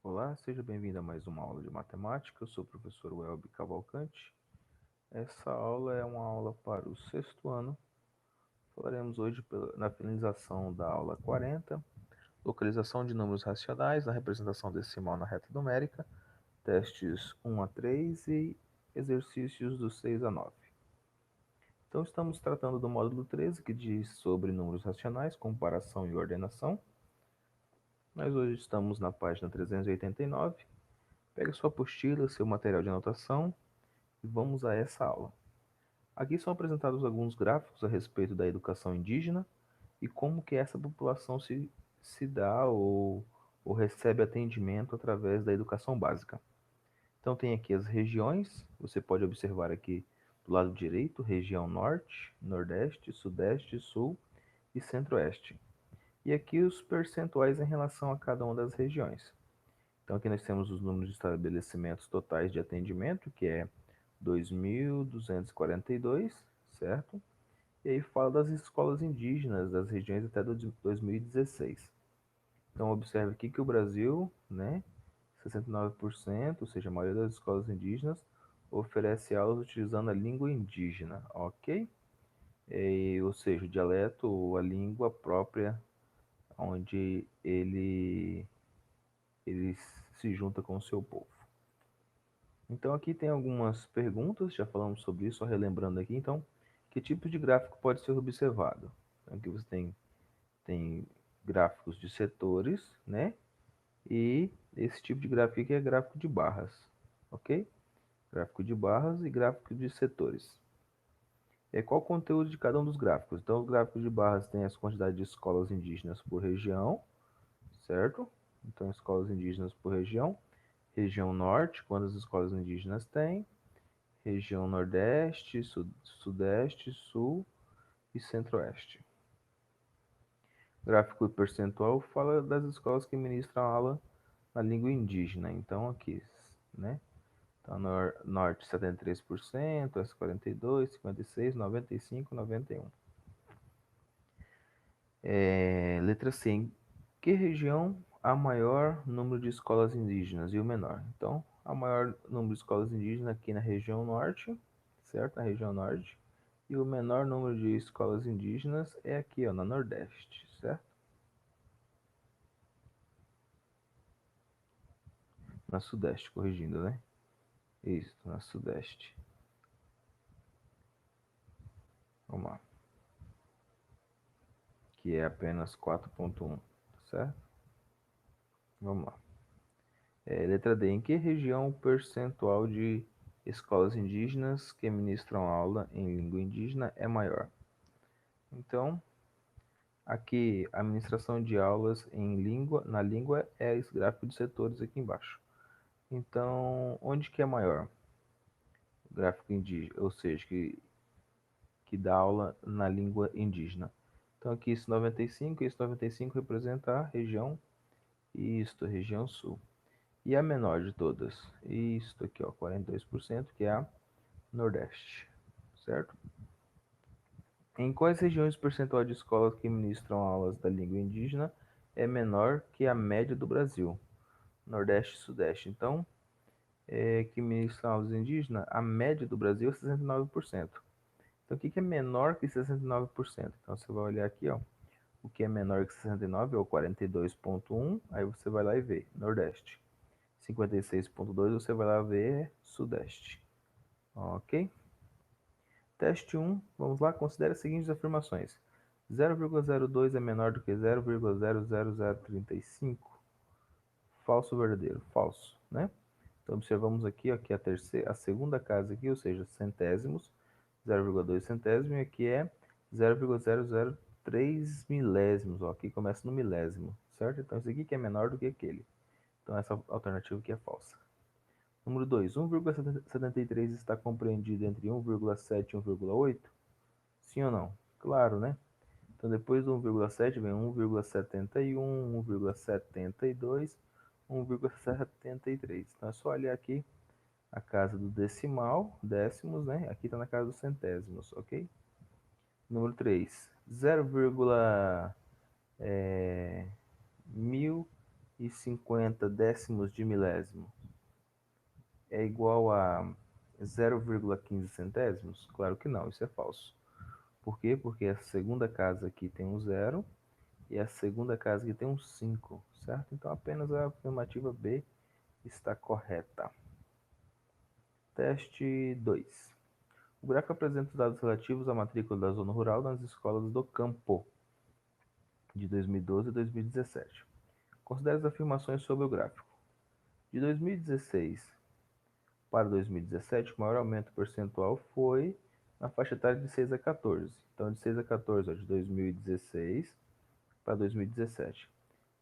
Olá, seja bem-vindo a mais uma aula de matemática. Eu sou o professor Welby Cavalcante. Essa aula é uma aula para o sexto ano. Falaremos hoje na finalização da aula 40, localização de números racionais na representação decimal na reta numérica, testes 1 a 3 e exercícios do 6 a 9. Então, estamos tratando do módulo 13, que diz sobre números racionais, comparação e ordenação. Nós hoje estamos na página 389. Pegue sua apostila, seu material de anotação e vamos a essa aula. Aqui são apresentados alguns gráficos a respeito da educação indígena e como que essa população se dá ou recebe atendimento através da educação básica. Então tem aqui as regiões, você pode observar aqui do lado direito, região norte, nordeste, sudeste, sul e centro-oeste. E aqui os percentuais em relação a cada uma das regiões. Então aqui nós temos os números de estabelecimentos totais de atendimento, que é 2.242, certo? E aí fala das escolas indígenas das regiões até 2016. Então observe aqui que o Brasil, né, 69%, ou seja, a maioria das escolas indígenas, oferece aulas utilizando a língua indígena, ok? Ou seja, o dialeto ou a língua própria onde ele se junta com o seu povo. Então aqui tem algumas perguntas, já falamos sobre isso, só relembrando aqui. Então, que tipo de gráfico pode ser observado? Então, aqui você tem gráficos de setores, né? E esse tipo de gráfico aqui é gráfico de barras, ok? Gráfico de barras e gráfico de setores. Qual o conteúdo de cada um dos gráficos? Então, os gráficos de barras têm as quantidades de escolas indígenas por região, certo? Então, escolas indígenas por região. Região norte, quantas escolas indígenas tem? Região Nordeste, Sudeste, Sul e Centro-Oeste. Gráfico percentual fala das escolas que ministram aula na língua indígena. Então, aqui, né? Então, Norte 73%, S 42%, 56%, 95%, 91%. Letra C. Em que região há maior número de escolas indígenas e o menor? Então, há maior número de escolas indígenas aqui na região norte, certo? Na região norte. E o menor número de escolas indígenas é aqui, ó, na Nordeste, certo? Na Sudeste, corrigindo, né? Isso, na Sudeste. Vamos lá. Que é apenas 4,1, certo? Vamos lá. Letra D. Em que região o percentual de escolas indígenas que ministram aula em língua indígena é maior? Então, aqui a administração de aulas na língua é esse gráfico de setores aqui embaixo. Então, onde que é maior? O gráfico indígena, ou seja, que dá aula na língua indígena. Então aqui isso 95, isso 95 representa a região, isto, a região sul. E a menor de todas? Isto aqui, ó, 42%, que é a Nordeste, certo? Em quais regiões o percentual de escolas que ministram aulas da língua indígena é menor que a média do Brasil? Nordeste e Sudeste. Então, que ministram aulas indígenas, a média do Brasil é 69%. Então, o que é menor que 69%? Então, você vai olhar aqui, ó, o que é menor que 69 é o 42,1, aí você vai lá e vê, Nordeste. 56,2 você vai lá ver, Sudeste. Ok? Teste 1, vamos lá, considere as seguintes afirmações. 0,02 é menor do que 0,00035. Falso ou verdadeiro? Falso, né? Então, observamos aqui, ó, que a segunda casa aqui, ou seja, centésimos, 0,2 centésimo, e aqui é 0,003 milésimos, ó, aqui começa no milésimo, certo? Então, isso aqui que é menor do que aquele. Então, essa alternativa aqui é falsa. Número 2, 1,73 está compreendido entre 1,7 e 1,8? Sim ou não? Claro, né? Então, depois do 1,7 vem 1,71, 1,72, 1,73. Então, é só olhar aqui a casa do decimal, décimos, né? Aqui está na casa dos centésimos, ok? Número 3, 0, 50 décimos de milésimo é igual a 0,15 centésimos? Claro que não, isso é falso. Por quê? Porque a segunda casa aqui tem um zero e a segunda casa aqui tem um 5, certo? Então apenas a afirmativa B está correta. Teste 2. O gráfico apresenta os dados relativos à matrícula da zona rural nas escolas do campo de 2012 e 2017. Considere as afirmações sobre o gráfico. De 2016 para 2017, o maior aumento percentual foi na faixa etária de 6 a 14. Então, de 6 a 14, ó, de 2016 para 2017.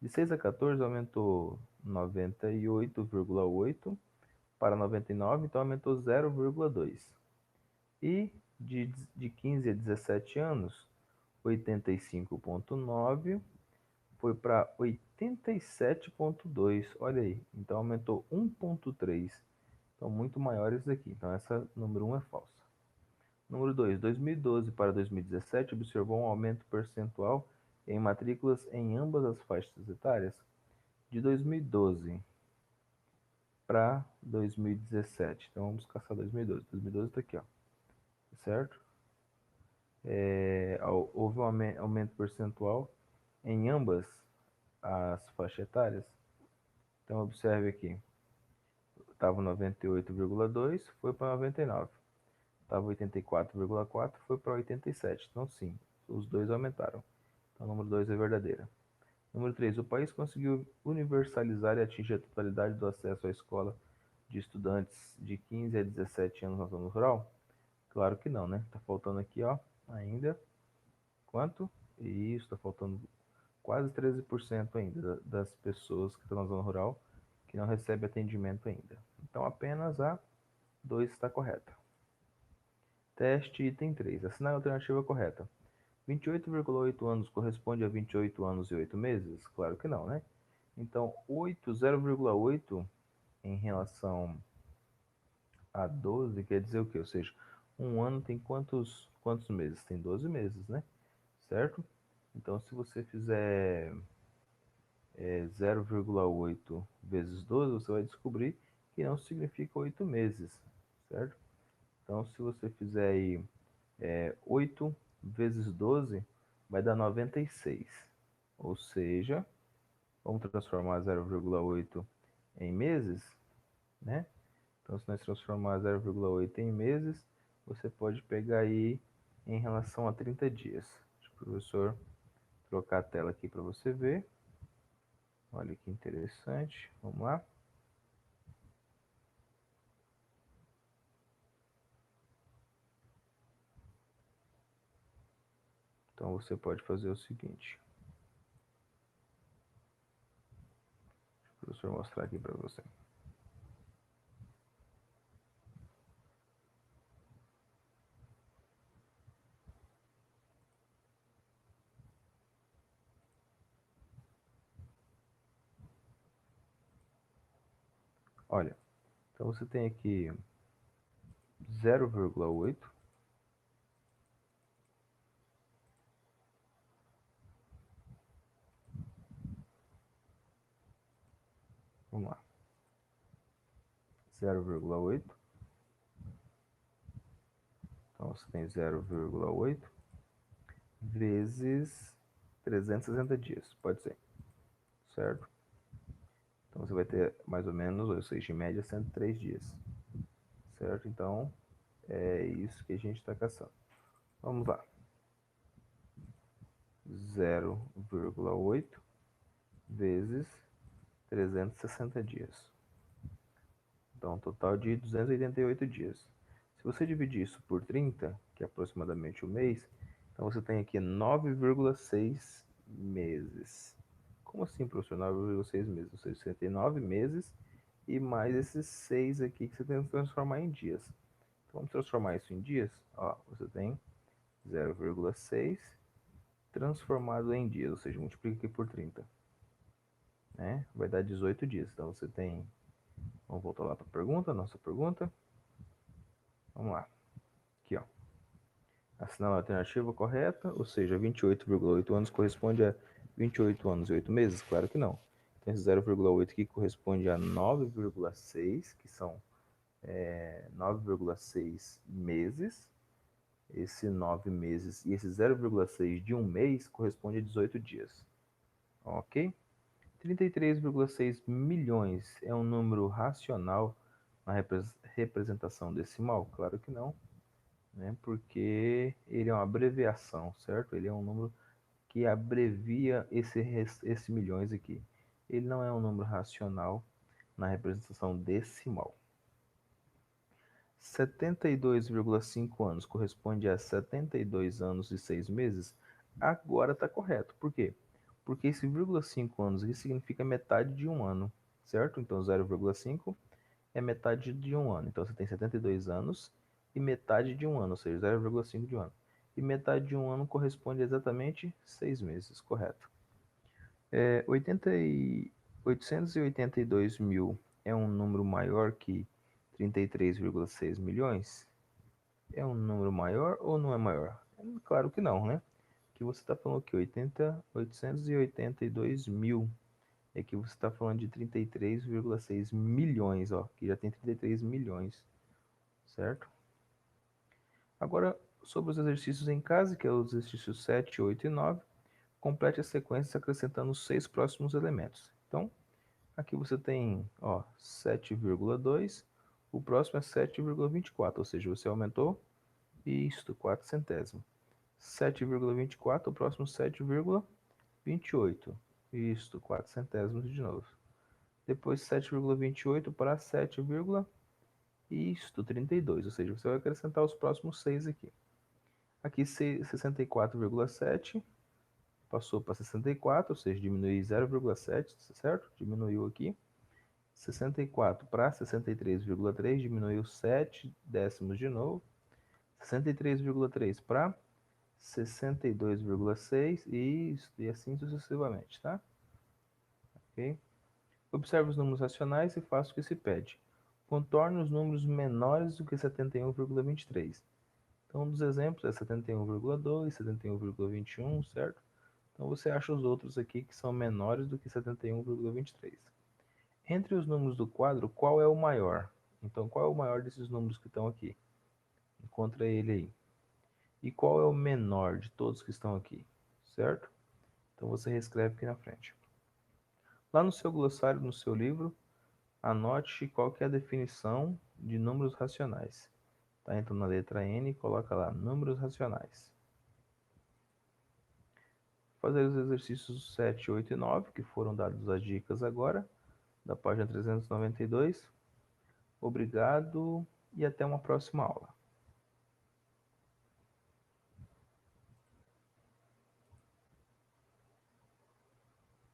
De 6 a 14 aumentou 98,8 para 99, então aumentou 0,2. E de 15 a 17 anos, 85,9 foi para 87,2. Olha aí, então aumentou 1,3. Então muito maiores aqui. Então essa número 1 é falsa. Número 2, 2012 para 2017 observou um aumento percentual em matrículas em ambas as faixas etárias. De 2012 para 2017. Então vamos caçar 2012. 2012 está aqui, ó. Certo? Houve um aumento percentual em ambas as faixas etárias. Então observe aqui. Estava 98,2, foi para 99. Estava 84,4, foi para 87. Então sim, os dois aumentaram. Então o número 2 é verdadeira. Número 3. O país conseguiu universalizar e atingir a totalidade do acesso à escola de estudantes de 15 a 17 anos na zona rural? Claro que não, né? Tá faltando aqui, ó, ainda. Quanto? Isso, tá faltando quase 13% ainda das pessoas que estão na zona rural que não recebem atendimento ainda. Então apenas a 2 está correta. Teste item 3. Assinale a alternativa correta. 28,8 anos corresponde a 28 anos e 8 meses? Claro que não, né? Então, 0,8 em relação a 12 quer dizer o quê? Ou seja, um ano tem quantos meses? Tem 12 meses, né? Certo? Então, se você fizer 0,8 vezes 12, você vai descobrir que não significa 8 meses, certo? Então, se você fizer aí 8 vezes 12, vai dar 96. Ou seja, vamos transformar 0,8 em meses, né? Então, se nós transformar 0,8 em meses, você pode pegar aí em relação a 30 dias. Deixa o professor trocar a tela aqui para você ver. Olha que interessante. Vamos lá. Então, você pode fazer o seguinte. Deixa o professor mostrar aqui para você. Olha, então você tem aqui 0,8. Vamos lá. 0,8. Então você tem 0,8 vezes 360 dias, pode ser, certo? Então você vai ter mais ou menos, ou seja, em média 103 dias, certo? Então é isso que a gente está caçando. Vamos lá. 0,8 vezes 360 dias. Então, um total de 288 dias. Se você dividir isso por 30, que é aproximadamente um mês, então você tem aqui 9,6 meses. Como assim, professor? 9,6 meses? Ou seja, você tem 9 meses e mais esses 6 aqui que você tem que transformar em dias. Então, vamos transformar isso em dias? Ó, você tem 0,6 transformado em dias, ou seja, multiplica aqui por 30. Né? Vai dar 18 dias. Então, você tem... Vamos voltar lá para a pergunta, nossa pergunta. Vamos lá. Aqui, ó. Assinala a alternativa correta, ou seja, 28,8 anos corresponde a 28 anos e 8 meses? Claro que não. Então, esse 0,8 aqui corresponde a 9,6, que são 9,6 meses. Esse 9 meses e esse 0,6 de um mês corresponde a 18 dias. Ok? 33,6 milhões é um número racional na representação decimal? Claro que não, né? Porque ele é uma abreviação, certo? Ele é um número que abrevia esse milhões aqui. Ele não é um número racional na representação decimal. 72,5 anos corresponde a 72 anos e 6 meses? Agora está correto. Por quê? Porque esse 0,5 anos aqui significa metade de um ano, certo? Então 0,5 é metade de um ano. Então você tem 72 anos e metade de um ano, ou seja, 0,5 de um ano. E metade de um ano corresponde a exatamente 6 meses, correto? 882 mil é um número maior que 33,6 milhões? É um número maior ou não é maior? Claro que não, né? Que você está falando que 882 mil. É que você está falando de 33,6 milhões, ó. Que já tem 33 milhões, certo? Agora, sobre os exercícios em casa, que é os exercícios 7, 8 e 9, complete a sequência acrescentando os 6 próximos elementos. Então, aqui você tem, ó, 7,2, o próximo é 7,24, ou seja, você aumentou isto, 4 centésimos. 7,24, o próximo 7,28, isto, 4 centésimos de novo. Depois 7,28 para 7, isto, 32, ou seja, você vai acrescentar os próximos 6 aqui. Aqui 64,7 passou para 64, ou seja, diminui 0,7, certo? Diminuiu aqui. 64 para 63,3, diminuiu 7 décimos de novo. 63,3 para 62,6 e assim sucessivamente, tá? Ok? Observe os números racionais e faça o que se pede. Contorne os números menores do que 71,23. Então, um dos exemplos é 71,2, 71,21, certo? Então, você acha os outros aqui que são menores do que 71,23. Entre os números do quadro, qual é o maior? Então, qual é o maior desses números que estão aqui? Encontra ele aí. E qual é o menor de todos que estão aqui? Certo? Então, você reescreve aqui na frente. Lá no seu glossário, no seu livro, anote qual que é a definição de números racionais. Tá? Então, na letra N, coloca lá, números racionais. Fazer os exercícios 7, 8 e 9, que foram dados as dicas agora, da página 392. Obrigado e até uma próxima aula.